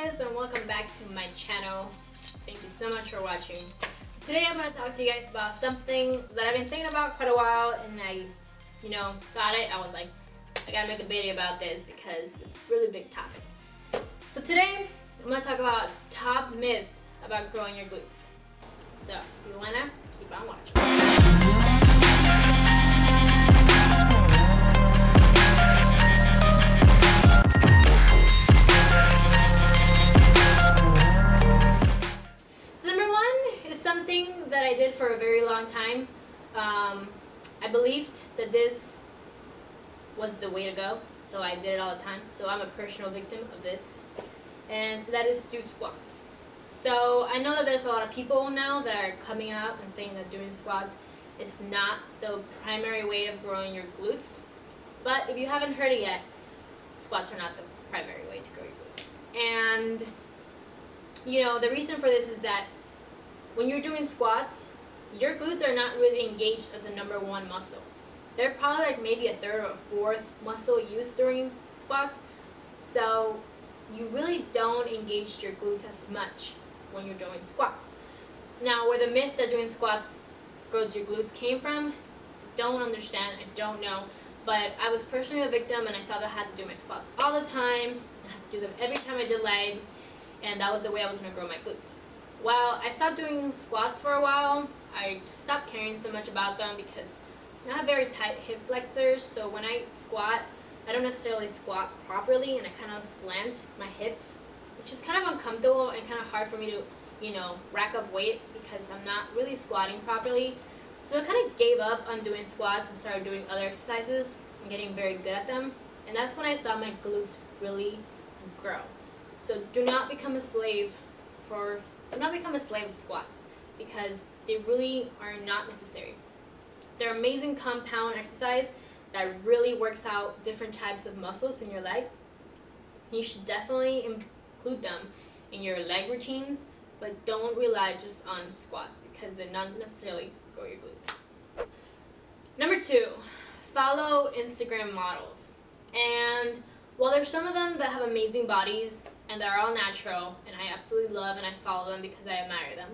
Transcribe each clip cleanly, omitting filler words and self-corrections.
guys, and welcome back to my channel. Thank you so much for watching. Today I'm going to talk to you guys about something that I've been thinking about quite a while, and I got it. I was like, I gotta make a video about this because it's a really big topic. So today I'm going to talk about top myths about growing your glutes. So if you wanna, keep on watching. Something that I did for a very long time. I believed that this was the way to go, so I did it all the time. So I'm a personal victim of this, and that is do squats. So I know that there's a lot of people now that are coming out and saying that doing squats is not the primary way of growing your glutes. But if you haven't heard it yet, squats are not the primary way to grow your glutes. And the reason for this is that when you're doing squats, your glutes are not really engaged as a #1 muscle. They're probably like maybe a third or a fourth muscle used during squats. So you really don't engage your glutes as much when you're doing squats. Now, where the myth that doing squats grows your glutes came from, don't understand, I don't know. But I was personally a victim, and I thought I had to do my squats all the time. I had to do them every time I did legs, and that was the way I was going to grow my glutes. Well, I stopped doing squats for a while. I stopped caring so much about them because I have very tight hip flexors, so when I squat, I don't necessarily squat properly, and I kind of slant my hips, which is kind of uncomfortable and kind of hard for me to, rack up weight because I'm not really squatting properly. So I kind of gave up on doing squats and started doing other exercises and getting very good at them, and that's when I saw my glutes really grow. So do not become a slave of squats, because they really are not necessary. They're amazing compound exercise that really works out different types of muscles in your leg. You should definitely include them in your leg routines, but don't rely just on squats because they're not necessarily grow your glutes. Number 2, follow Instagram models. And while there's some of them that have amazing bodies and they're all natural, and I absolutely love and I follow them because I admire them,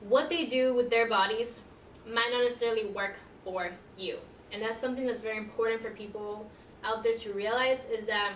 what they do with their bodies might not necessarily work for you. And that's something that's very important for people out there to realize, is that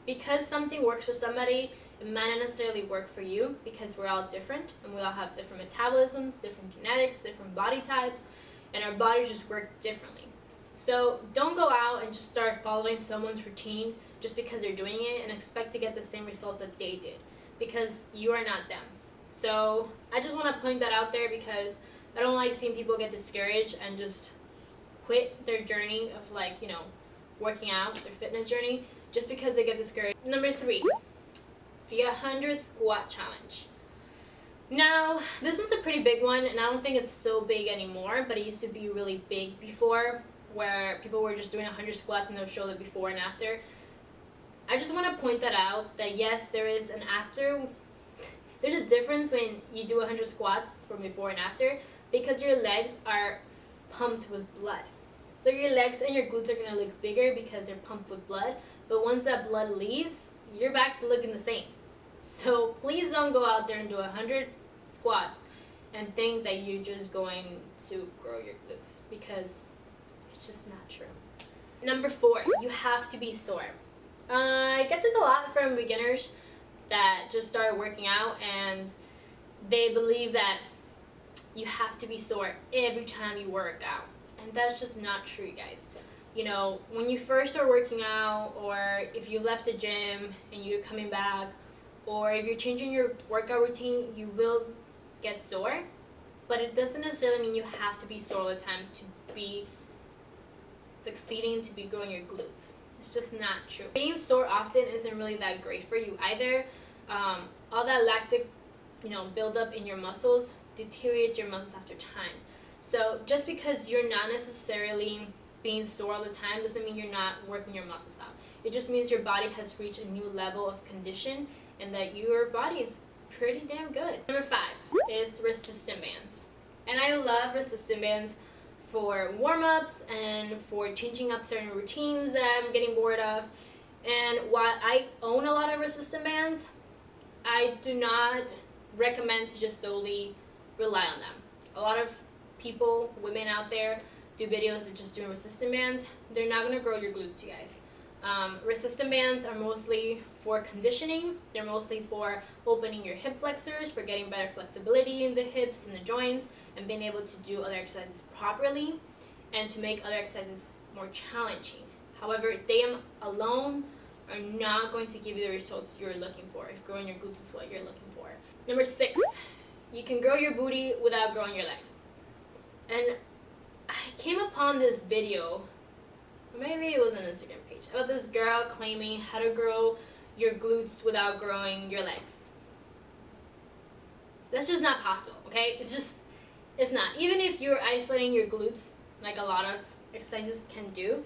because something works for somebody, it might not necessarily work for you, because we're all different and we all have different metabolisms, different genetics, different body types, and our bodies just work differently. So don't go out and just start following someone's routine just because they're doing it and expect to get the same results that they did, because you are not them. So I just want to point that out there, because I don't like seeing people get discouraged and just quit their journey of working out, their fitness journey, just because they get discouraged. Number 3, the 100 squat challenge. Now, this one's a pretty big one, and I don't think it's so big anymore, but it used to be really big before, where people were just doing 100 squats and they'll show the before and after. I just want to point that out, that yes, there is an after. There's a difference when you do 100 squats from before and after, because your legs are pumped with blood. So your legs and your glutes are going to look bigger because they're pumped with blood, but once that blood leaves, you're back to looking the same. So please don't go out there and do 100 squats and think that you're just going to grow your glutes, because it's just not true. Number 4, you have to be sore. I get this a lot from beginners that just started working out, and they believe that you have to be sore every time you work out. And that's just not true, guys. When you first start working out, or if you left the gym and you're coming back, or if you're changing your workout routine, you will get sore. But it doesn't necessarily mean you have to be sore all the time to be succeeding, to be growing your glutes. It's just not true. Being sore often isn't really that great for you either. All that lactic, buildup in your muscles deteriorates your muscles after time. So just because you're not necessarily being sore all the time doesn't mean you're not working your muscles out. It just means your body has reached a new level of condition and that your body is pretty damn good. Number 5 is resistance bands. And I love resistance bands for warm-ups and for changing up certain routines that I'm getting bored of. And while I own a lot of resistance bands, I do not recommend to just solely rely on them. A lot of people, women out there, do videos of just doing resistance bands. They're not going to grow your glutes, you guys. Resistance bands are mostly for conditioning. They're mostly for opening your hip flexors, for getting better flexibility in the hips and the joints, and being able to do other exercises properly, and to make other exercises more challenging. However, they alone are not going to give you the results you're looking for if growing your glutes is what you're looking for. Number 6, you can grow your booty without growing your legs. And I came upon this video, maybe it was an Instagram page, about this girl claiming how to grow your glutes without growing your legs. That's just not possible, okay? It's not. Even if you're isolating your glutes, like a lot of exercises can do,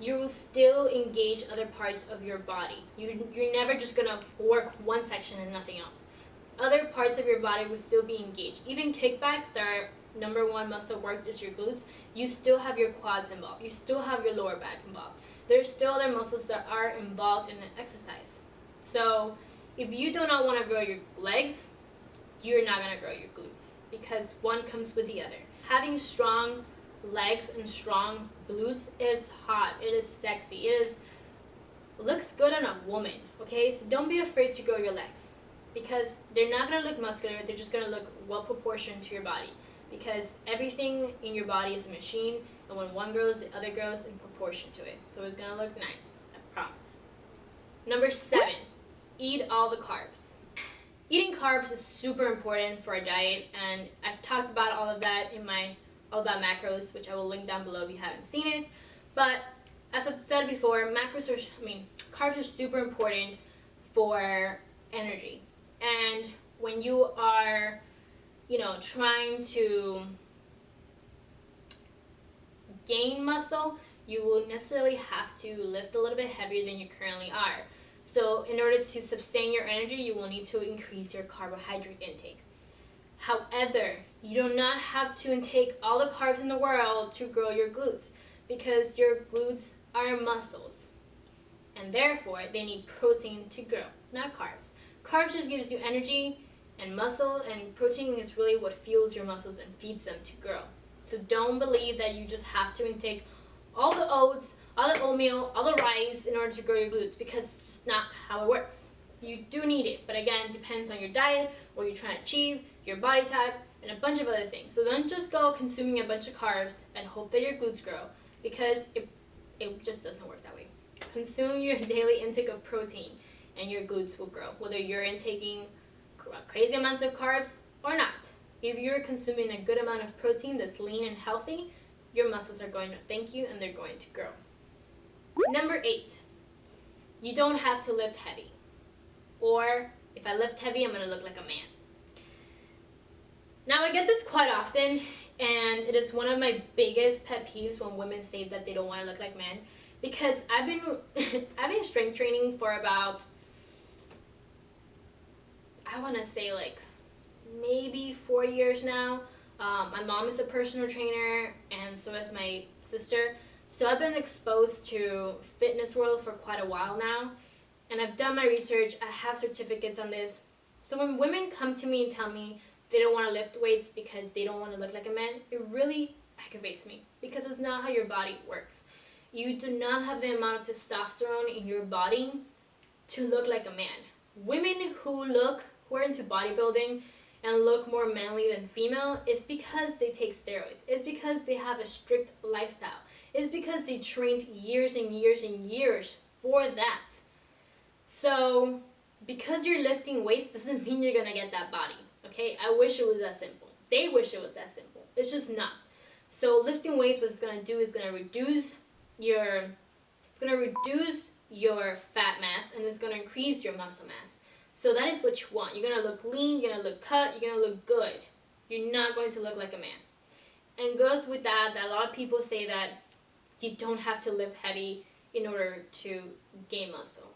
you will still engage other parts of your body. You're never just gonna work one section and nothing else. Other parts of your body will still be engaged. Even kickbacks, that are number one muscle work is your glutes, you still have your quads involved. You still have your lower back involved. There's still other muscles that are involved in the exercise. So if you do not want to grow your legs, you're not going to grow your glutes, because one comes with the other. Having strong legs and strong glutes is hot. It is sexy. Looks good on a woman, okay? So don't be afraid to grow your legs, because they're not going to look muscular. They're just going to look well proportioned to your body, because everything in your body is a machine, and when one grows, the other grows in proportion to it. So it's going to look nice, I promise. Number 7, eat all the carbs. Eating carbs is super important for a diet, and I've talked about all of that in my All About Macros, which I will link down below if you haven't seen it. But as I've said before, carbs are super important for energy. And when you are, trying to gain muscle, you will necessarily have to lift a little bit heavier than you currently are. So in order to sustain your energy, you will need to increase your carbohydrate intake. However, you do not have to intake all the carbs in the world to grow your glutes, because your glutes are muscles, and therefore they need protein to grow, not carbs. Carbs just gives you energy and muscle, and protein is really what fuels your muscles and feeds them to grow. So don't believe that you just have to intake all the oats, all the oatmeal, all the rice in order to grow your glutes, because it's just not how it works. You do need it, but again, it depends on your diet, what you're trying to achieve, your body type, and a bunch of other things. So don't just go consuming a bunch of carbs and hope that your glutes grow, because it just doesn't work that way. Consume your daily intake of protein and your glutes will grow, whether you're intaking crazy amounts of carbs or not. If you're consuming a good amount of protein that's lean and healthy, your muscles are going to thank you and they're going to grow. Number 8, you don't have to lift heavy. Or if I lift heavy, I'm going to look like a man. Now I get this quite often, and it is one of my biggest pet peeves when women say that they don't want to look like men, because I've been strength training for about, I want to say like maybe 4 years now. My mom is a personal trainer, and so is my sister. So I've been exposed to fitness world for quite a while now, and I've done my research. I have certificates on this. So when women come to me and tell me they don't want to lift weights because they don't want to look like a man, it really aggravates me, because it's not how your body works. You do not have the amount of testosterone in your body to look like a man. Women who are into bodybuilding and look more manly than female, it's because they take steroids. It's because they have a strict lifestyle. It's because they trained years and years and years for that. So because you're lifting weights doesn't mean you're gonna get that body, okay? I wish it was that simple. They wish it was that simple. It's just not. So lifting weights, what it's gonna do is gonna reduce your fat mass, and it's gonna increase your muscle mass. So that is what you want. You're gonna look lean, you're gonna look cut, you're gonna look good. You're not going to look like a man. And goes with that a lot of people say that you don't have to lift heavy in order to gain muscle.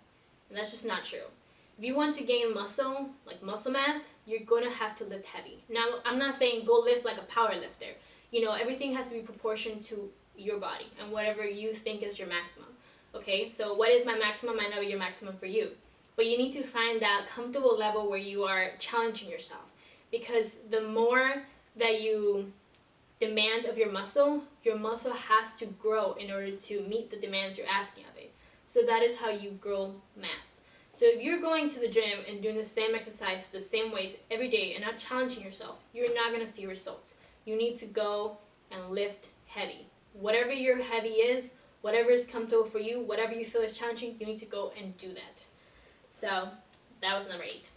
And that's just not true. If you want to gain muscle, like muscle mass, you're going to have to lift heavy. Now, I'm not saying go lift like a power lifter. Everything has to be proportioned to your body and whatever you think is your maximum. Okay, so what is my maximum might not be your maximum for you. but you need to find that comfortable level where you are challenging yourself, because the more that you demand of your muscle has to grow in order to meet the demands you're asking of it. So that is how you grow mass. So if you're going to the gym and doing the same exercise with the same weights every day and not challenging yourself, you're not going to see results. You need to go and lift heavy. Whatever your heavy is, whatever is comfortable for you, whatever you feel is challenging, you need to go and do that. So that was number 8.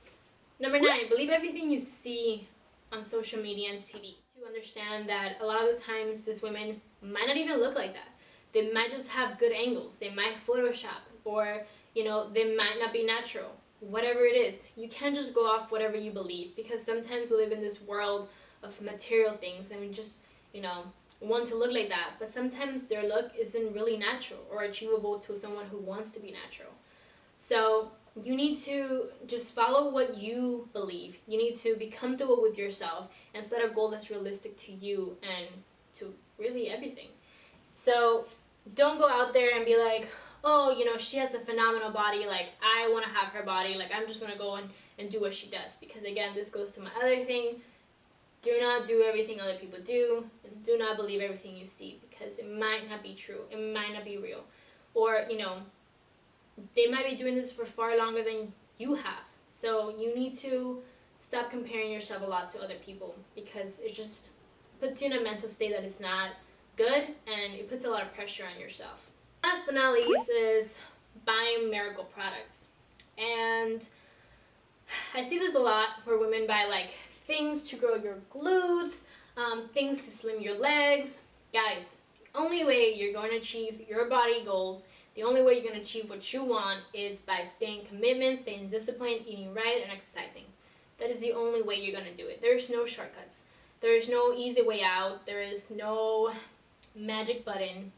Number 9, believe everything you see on social media and TV. To understand that a lot of the times these women might not even look like that. They might just have good angles. They might Photoshop, or they might not be natural. Whatever it is, you can't just go off whatever you believe, because sometimes we live in this world of material things and we just want to look like that, but sometimes their look isn't really natural or achievable to someone who wants to be natural. So you need to just follow what you believe. You need to be comfortable with yourself and set a goal that's realistic to you and to really everything. So don't go out there and be like, oh, she has a phenomenal body, like I want to have her body, like I'm just going to go and do what she does. Because again, this goes to my other thing. Do not do everything other people do, and do not believe everything you see, because it might not be true, it might not be real. Or, they might be doing this for far longer than you have. So you need to stop comparing yourself a lot to other people, because it just puts you in a mental state that is not good, and it puts a lot of pressure on yourself. Last but not least is buying miracle products. And I see this a lot where women buy like things to grow your glutes, things to slim your legs. Guys, the only way you're going to achieve your body goals, the only way you're going to achieve what you want is by staying committed, staying disciplined, eating right, and exercising. That is the only way you're going to do it. There's no shortcuts. There is no easy way out. There is no magic button.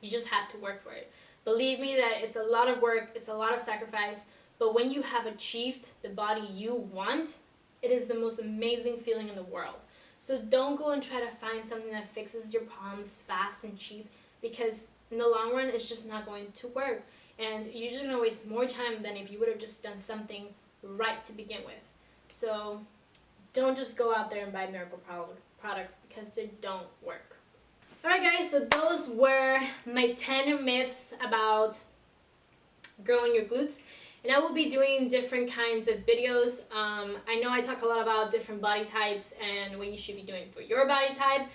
You just have to work for it. Believe me that it's a lot of work, it's a lot of sacrifice, but when you have achieved the body you want, it is the most amazing feeling in the world. So don't go and try to find something that fixes your problems fast and cheap, because in the long run, it's just not going to work. And you're just going to waste more time than if you would have just done something right to begin with. So don't just go out there and buy miracle products, because they don't work. Alright guys, so those were my 10 myths about growing your glutes. And I will be doing different kinds of videos. I know I talk a lot about different body types and what you should be doing for your body type.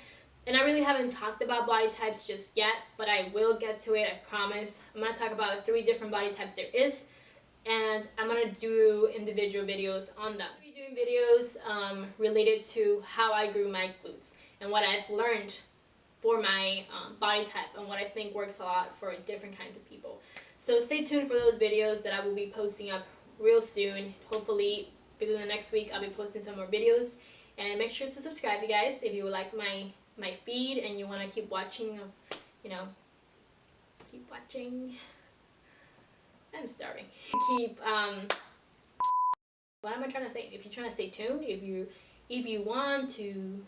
And I really haven't talked about body types just yet, but I will get to it, I promise. I'm going to talk about 3 different body types there is, and I'm going to do individual videos on them. I'll be doing videos related to how I grew my glutes and what I've learned for my body type and what I think works a lot for different kinds of people. So stay tuned for those videos that I will be posting up real soon. Hopefully within the next week I'll be posting some more videos. And make sure to subscribe, you guys, if you would like my feed and you want to keep watching, keep watching. I'm starving. Keep what am I trying to say? If you're trying to stay tuned, if you want to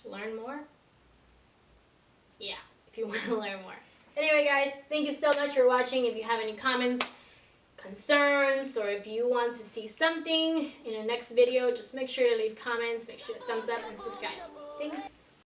learn more, yeah, if you want to learn more. Anyway guys, thank you so much for watching. If you have any comments, concerns, or if you want to see something in the next video, just make sure to leave comments, make sure to thumbs up and subscribe. Thanks.